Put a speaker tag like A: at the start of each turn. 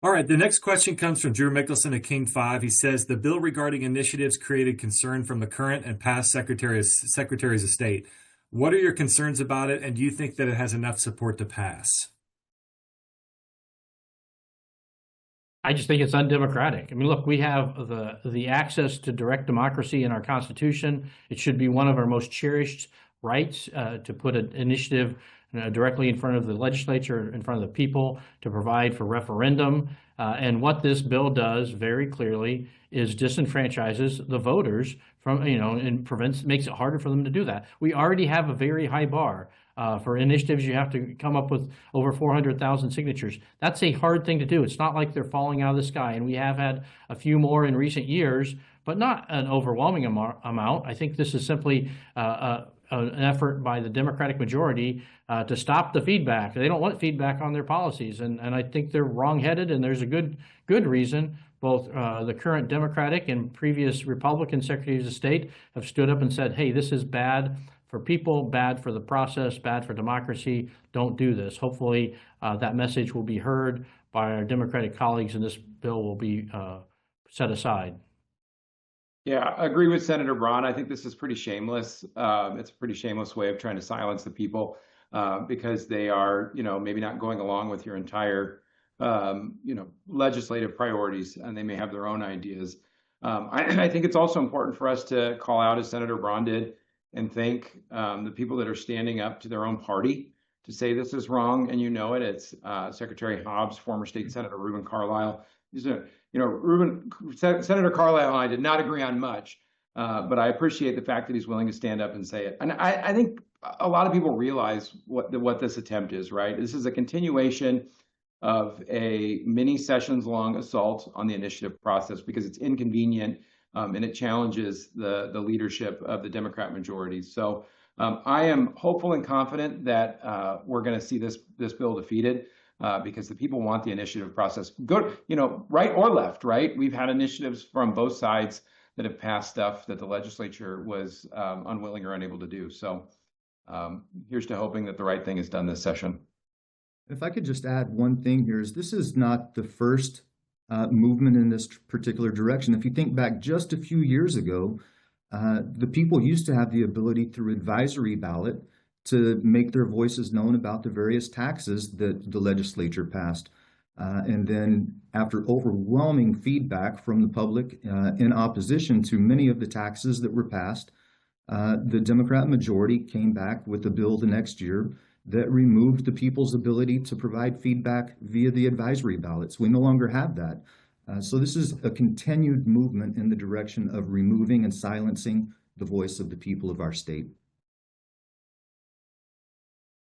A: All right, the next question comes from Drew Mickelson at King 5. He says the bill regarding initiatives created concern from the current and past secretaries of state. What are your concerns about it, and do you think that it has enough support to pass?
B: I just think it's undemocratic. I mean, look, we have the access to direct democracy in our Constitution. It should be one of our most cherished rights to put an initiative directly in front of the legislature, in front of the people, to provide for referendum. And what this bill does very clearly is disenfranchises the voters from, and makes it harder for them to do that. We already have a very high bar. For initiatives, you have to come up with over 400,000 signatures. That's a hard thing to do. It's not like they're falling out of the sky. And we have had a few more in recent years, but not an overwhelming amount. I think this is simply an effort by the Democratic majority to stop the feedback. They don't want feedback on their policies, and I think they're wrongheaded, and there's a good reason. Both the current Democratic and previous Republican secretaries of state have stood up and said, hey, this is bad for people, bad for the process, bad for democracy. Don't do this. Hopefully that message will be heard by our Democratic colleagues, and this bill will be set aside.
C: Yeah, I agree with Senator Braun. I think this is pretty shameless. It's a pretty shameless way of trying to silence the people because they are, maybe not going along with your entire, legislative priorities, and they may have their own ideas. I think it's also important for us to call out, as Senator Braun did, and thank the people that are standing up to their own party to say this is wrong, and it. It's Secretary Hobbs, former State Senator Reuben Carlisle. Senator Carlisle and I did not agree on much, but I appreciate the fact that he's willing to stand up and say it. And I think a lot of people realize what this attempt is, right? This is a continuation of a many sessions long assault on the initiative process because it's inconvenient and it challenges the leadership of the Democrat majority. So I am hopeful and confident that we're going to see this bill defeated. Because the people want the initiative process. Good, right or left, right? We've had initiatives from both sides that have passed stuff that the legislature was unwilling or unable to do. So here's to hoping that the right thing is done this session.
D: If I could just add one thing here, this is not the first movement in this particular direction. If you think back just a few years ago, the people used to have the ability through advisory ballot to make their voices known about the various taxes that the legislature passed. And then after overwhelming feedback from the public in opposition to many of the taxes that were passed, the Democrat majority came back with a bill the next year that removed the people's ability to provide feedback via the advisory ballots. We no longer have that. So this is a continued movement in the direction of removing and silencing the voice of the people of our state.